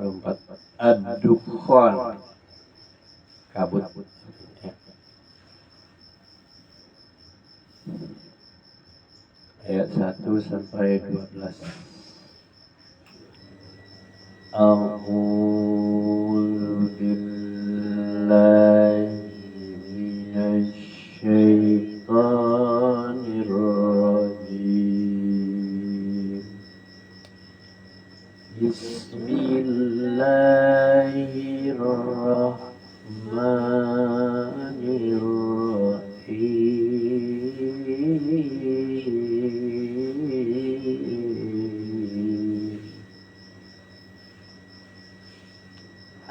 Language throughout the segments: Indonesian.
24 Ad-Dukhan, kabut ya. Ayat 1 sampai 12. A'udzu billahi minasy syaithanir rajim. Bismillahirrahmanirrahim.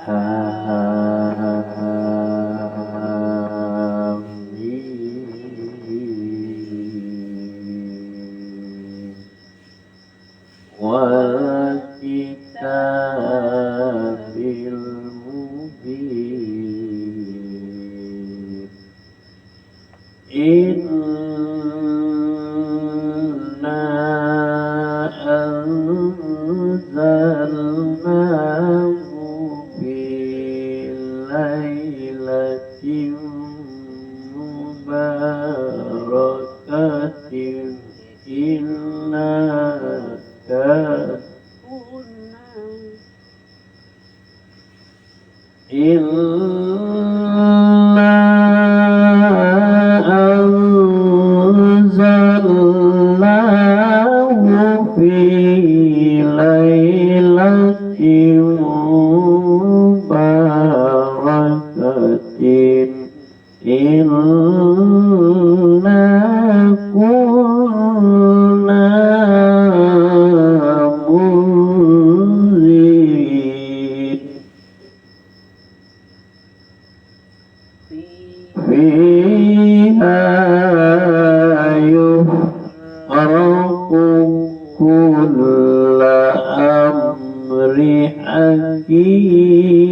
Amin. Wal kitabil mubin. Inna anzalnahu fi lailatin mubarakatin inna anzalnahu fi lailatin mubarakatin inna kunna munzirin fiha yufraqu kullu amri hakim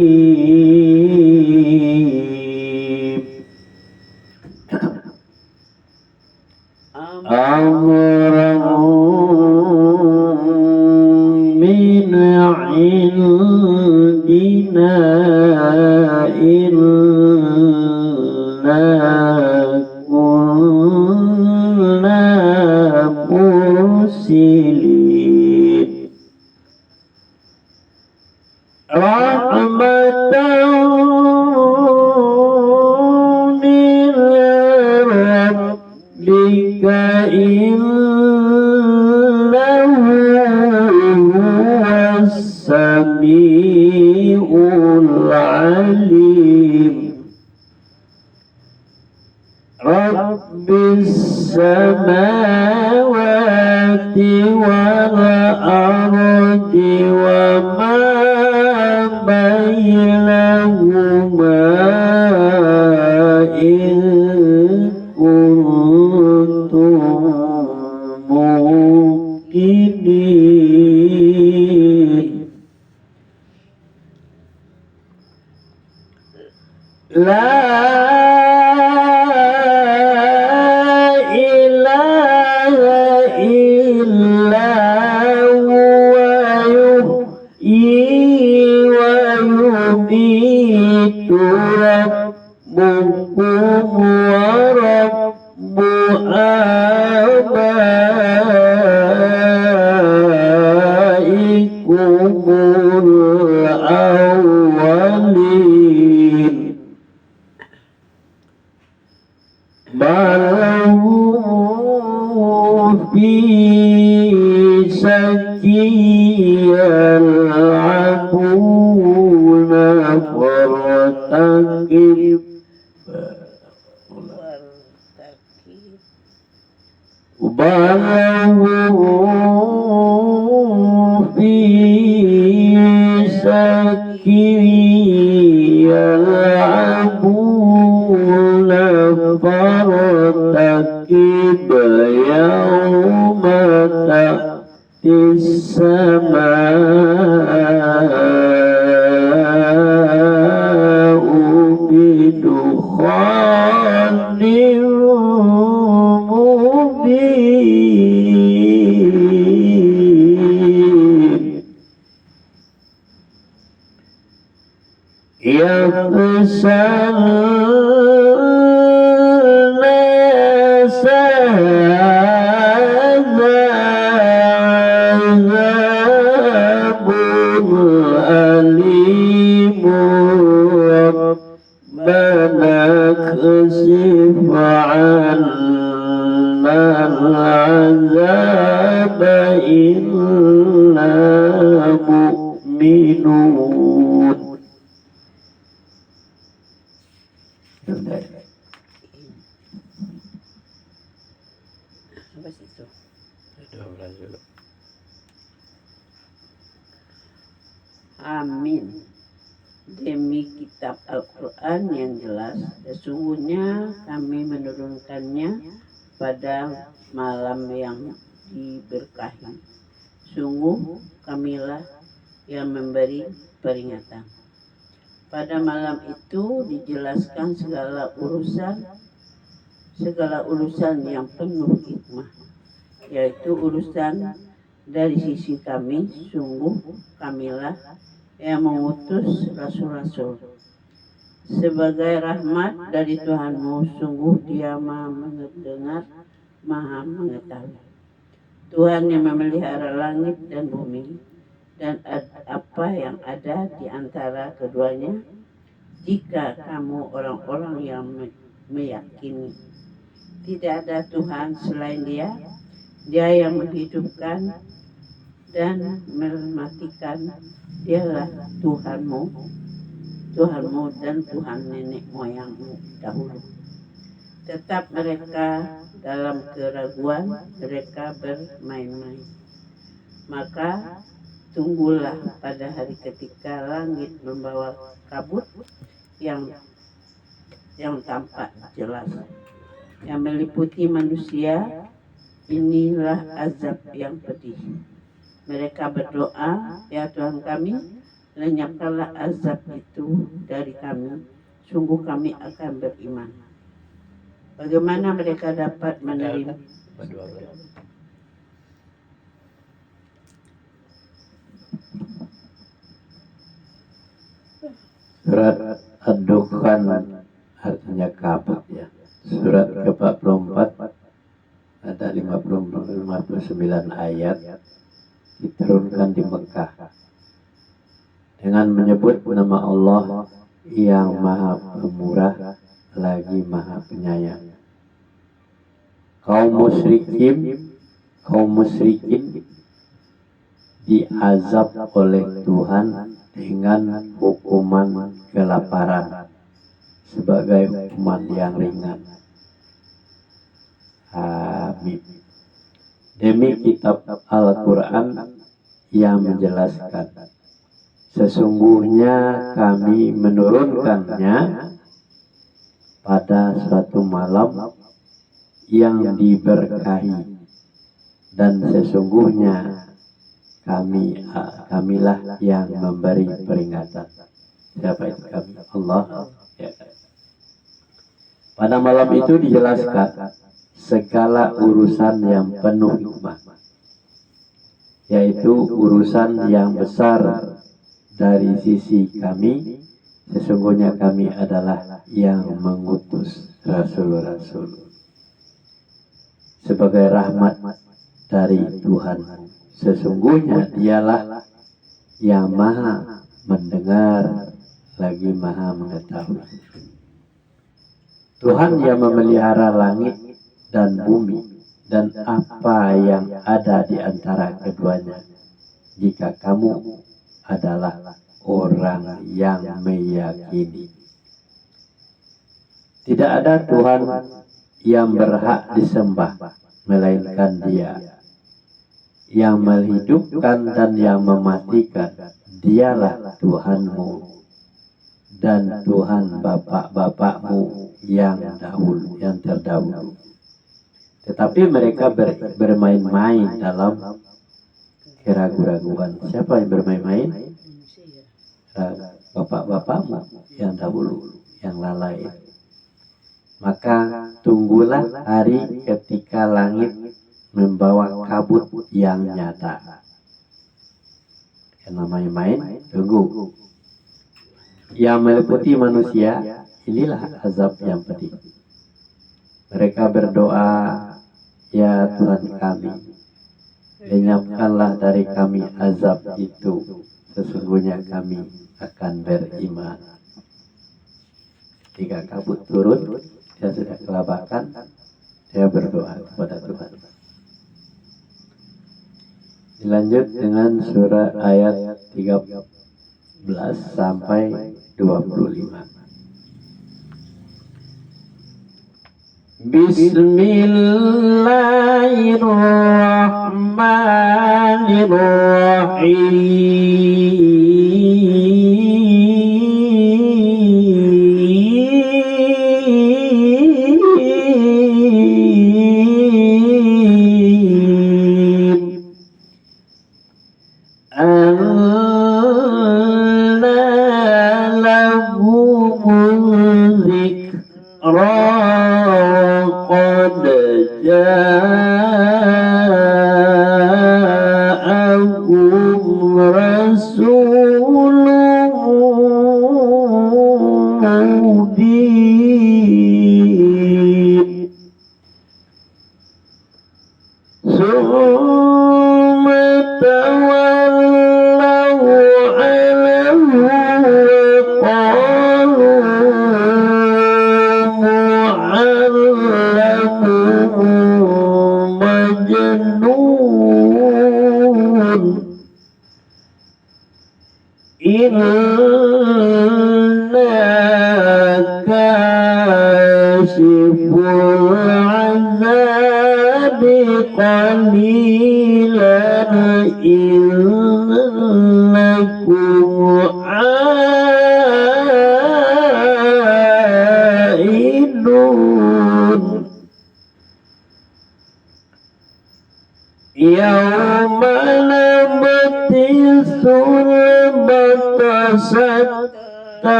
amran min indina inna kunna mursilin rahmatan min rabbika innahu huwas sami'ul alim Rabbis samawati wal ardi wa ma bainahuma in kuntum muqinin La ilaha illa huwa yuhyi wa yumiitu rabbukum wa rabbu abaikumul awwalin Balahu fi sayyal'abuna fartaqib Balahu fi sayyal'abuna fartaqib yawma ta'tis sama'u bidukhanin mubin yaghshalna sa'adzabul alimu rabbana kashif 'anna al-'adzaba inna mu'minun. Apa sih itu? Amin. Demi kitab Al-Quran yang jelas, sesungguhnya kami menurunkannya pada malam yang diberkahi. Sungguh kamilah yang memberi peringatan. Pada malam itu dijelaskan segala urusan yang penuh hikmah, yaitu urusan dari sisi kami. Sungguh kamilah yang mengutus rasul-rasul sebagai rahmat dari Tuhanmu. Sungguh Dia Maha mendengar, Maha mengetahui. Tuhan yang memelihara langit dan bumi dan apa yang ada di antara keduanya, jika kamu orang-orang yang meyakini tidak ada Tuhan selain Dia, Dia yang menghidupkan dan mematikan. Dialah Tuhanmu dan Tuhan nenek moyangmu dahulu. Tetap mereka dalam keraguan, mereka bermain-main. Maka tunggulah pada hari ketika langit membawa kabut yang tampak jelas, yang meliputi manusia. Inilah azab yang pedih. Mereka berdoa, ya Tuhan kami, lenyapkanlah azab itu dari kami. Sungguh kami akan beriman. Bagaimana mereka dapat menerima? Surat Ad-Dukhan artinya kabut ya. Surat ke-44 ada 59 ayat, diturunkan di Mekah dengan menyebut nama Allah yang Maha Pemurah lagi Maha Penyayang. Kaum musyrikin diazab oleh Tuhan dengan hukuman kelaparan sebagai hukuman yang ringan. Amin. Demi kitab Al-Quran yang menjelaskan, sesungguhnya kami menurunkannya pada suatu malam yang diberkahi, dan sesungguhnya kamilah yang memberi peringatan. Siapa itu kami? Allah. Ya. Pada malam itu dijelaskan segala urusan yang penuh hikmah, yaitu urusan yang besar dari sisi kami. Sesungguhnya kami adalah yang mengutus rasul-rasul sebagai rahmat dari Tuhan. Sesungguhnya Dialah yang Maha mendengar lagi Maha mengetahui. Tuhan yang memelihara langit dan bumi dan apa yang ada di antara keduanya, jika kamu adalah orang yang meyakini. Tidak ada Tuhan yang berhak disembah melainkan Dia yang menghidupkan dan yang mematikan. Dialah Tuhanmu dan Tuhan bapak-bapakmu yang terdahulu. Tetapi mereka bermain-main dalam keraguan-raguan. Siapa yang bermain-main? Bapak-bapakmu yang dahulu, yang lalai. Maka tunggulah hari ketika langit membawa kabut yang nyata. Yang namanya main, tunggu. yang meliputi manusia, inilah azab yang pedih. Mereka berdoa, ya Tuhan kami, lenyapkanlah dari kami azab itu, sesungguhnya kami akan beriman. Jika kabut turun, dia sudah kelabakan, dia berdoa kepada Tuhan. Dilanjut dengan surah ayat 13 sampai 25.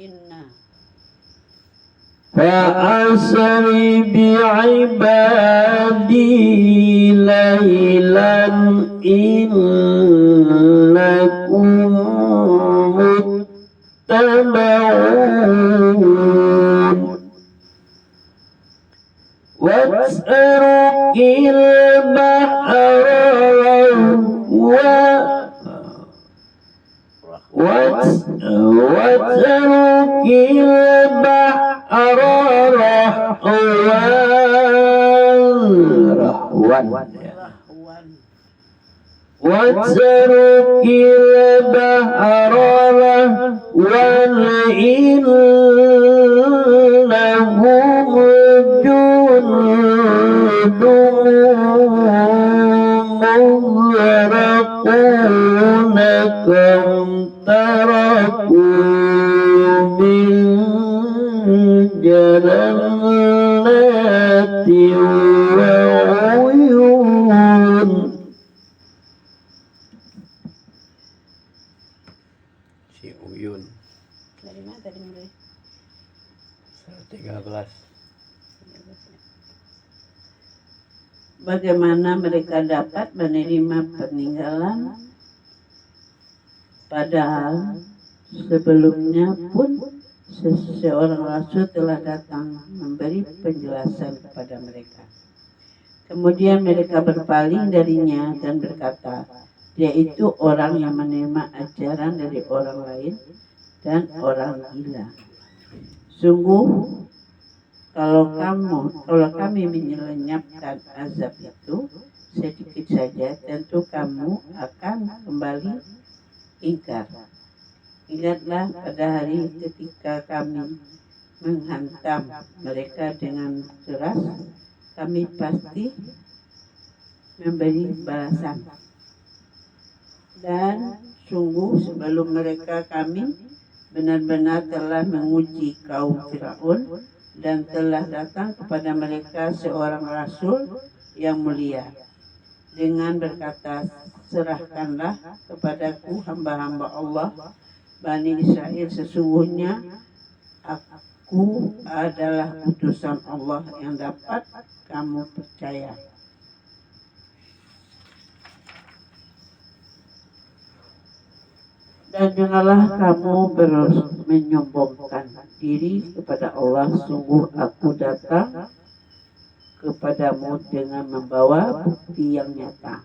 Inna فأسر بعبادي ليلا إنكم متبعون واترك البحر واترك البحر رهوا واترك البحر رهوا إنهم جند مغرقون كم تركوا من جنات وعيون. Si Uyun dari mana tadi mulai? 13. Bagaimana mereka dapat menerima peninggalan padahal sebelumnya pun seseorang rasul telah datang memberi penjelasan kepada mereka. Kemudian mereka berpaling darinya dan berkata, dia itu orang yang menerima ajaran dari orang lain dan orang gila. Sungguh kalau kami menyelenyapkan azab itu sedikit saja, tentu kamu akan kembali ingkar. Ingatlah pada hari ketika kami menghantam mereka dengan keras, kami pasti memberi balasan. Dan sungguh sebelum mereka kami benar-benar telah menguji kaum Firaun dan telah datang kepada mereka seorang rasul yang mulia dengan berkata, serahkanlah kepadaku hamba-hamba Allah Bani Israel, sesungguhnya aku adalah utusan Allah yang dapat kamu percaya. Dan janganlah kamu menyombongkan diri kepada Allah, sungguh aku datang kepadamu dengan membawa bukti yang nyata.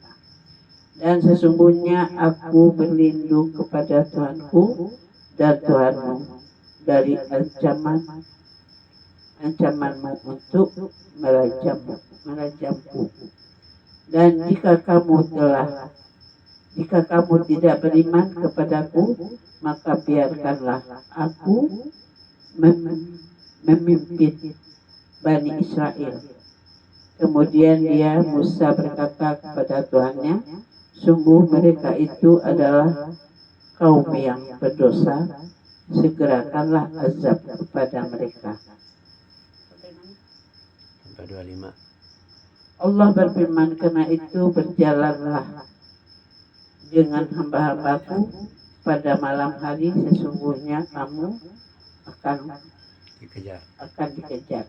Dan sesungguhnya aku berlindung kepada Tuhanku dan Tuhanmu dari ancamanmu untuk merajamku. Dan jika kamu tidak beriman kepadaku, maka biarkanlah aku memimpin Bani Israel. Kemudian Musa berkata kepada Tuhannya, sungguh mereka itu adalah kaum yang berdosa, segerakanlah azab kepada mereka. Sampai 25. Allah berfirman, karena itu berjalanlah dengan hamba-hambaku pada malam hari, sesungguhnya kamu akan dikejar.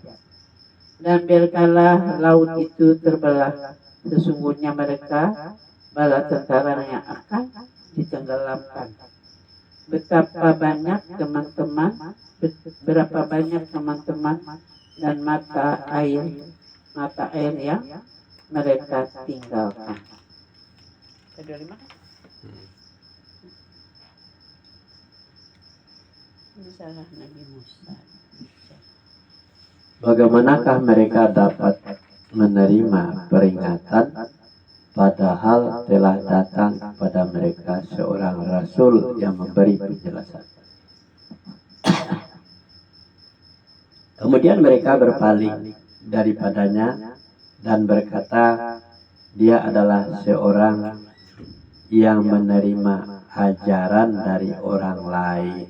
Dan biarkanlah laut itu terbelah, sesungguhnya mereka bala tentara yang akan ditenggelamkan. Berapa banyak teman-teman dan mata air yang mereka tinggalkan. Salah Nabi Musa. Bagaimanakah mereka dapat menerima peringatan padahal telah datang kepada mereka seorang rasul yang memberi penjelasan? Kemudian mereka berpaling daripadanya dan berkata, dia adalah seorang yang menerima ajaran dari orang lain.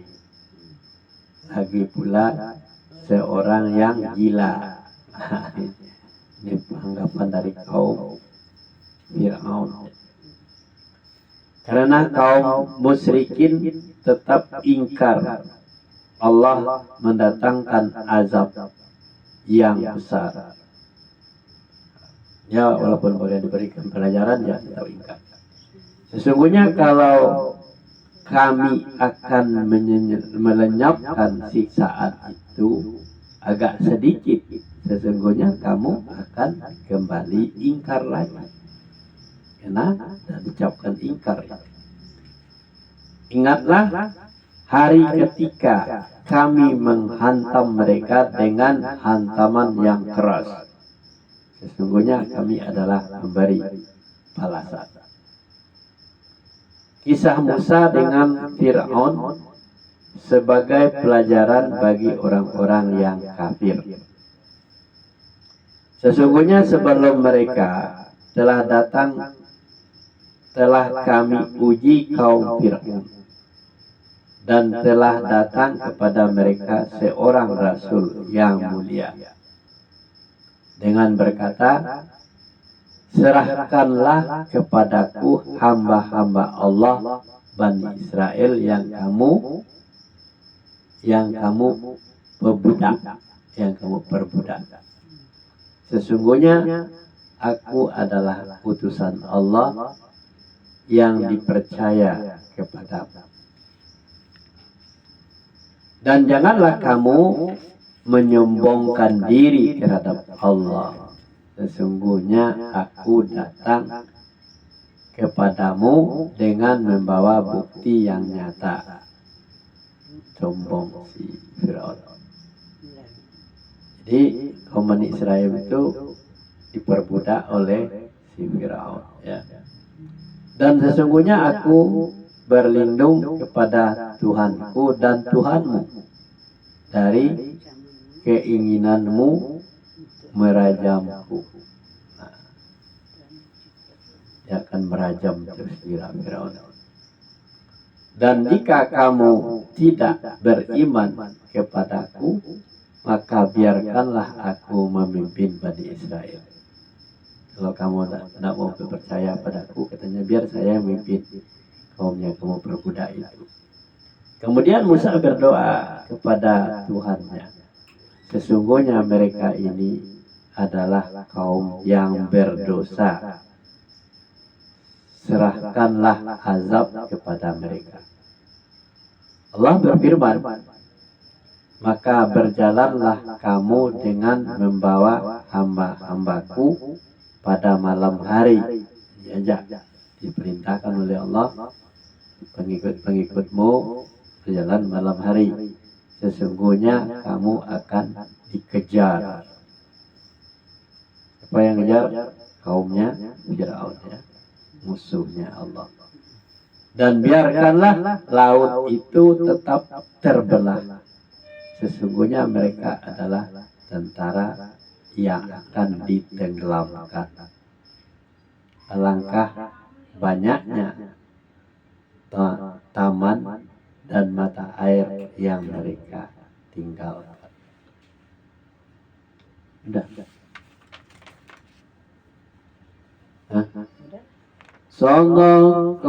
Lagi pula seorang yang gila. Ini anggapan dari kaum Fir'aun. Karena kaum musyrikin tetap ingkar Allah mendatangkan azab yang besar. Ya, walaupun boleh diberikan pelajaran, ya kita ingat. Sesungguhnya kalau kami akan melenyapkan siksaan itu agak sedikit, sesungguhnya kamu akan kembali ingkar lagi. Karena diucapkan ingkar. Ingatlah hari ketika kami menghantam mereka dengan hantaman yang keras. Sesungguhnya kami adalah memberi balasan. Kisah Musa dengan Fir'aun sebagai pelajaran bagi orang-orang yang kafir. Sesungguhnya sebelum mereka telah kami uji kaum Fir'aun, dan telah datang kepada mereka seorang rasul yang mulia dengan berkata, serahkanlah kepadaku hamba-hamba Allah Bani Israel yang kamu perbudak. Sesungguhnya aku adalah utusan Allah yang dipercaya kepadamu. Dan janganlah kamu menyombongkan diri terhadap Allah. Sesungguhnya aku datang kepadamu dengan membawa bukti yang nyata. Sombong si Fir'aun. Jadi kaum Bani Israel itu diperbudak oleh si Fir'aun, ya. Dan sesungguhnya aku berlindung kepada Tuhanku dan Tuhanmu dari keinginanmu merajamku. Nah, dia akan merajam terus Firaun. Dan jika kamu tidak beriman kepadaku, maka biarkanlah aku memimpin Bani Israel. Kalau kamu tidak mau percaya padaku, katanya biar saya memimpin kaum yang kamu perbudak itu. Kemudian Musa berdoa kepada Tuhannya, sesungguhnya mereka ini adalah kaum yang berdosa. Serahkanlah azab kepada mereka. Allah berfirman, maka berjalanlah kamu dengan membawa hamba-hambaku pada malam hari. Diajak, diperintahkan oleh Allah, pengikut-pengikutmu berjalan malam hari. Sesungguhnya kamu akan dikejar. Siapa yang ngejar? Kaumnya Fir'aun, ya, musuhnya Allah. Dan biarkanlah laut itu tetap terbelah. Sesungguhnya mereka adalah tentara yang akan ditenggelamkan. Alangkah banyaknya taman dan mata air yang mereka tinggalkan. Udah. Sadaqallahul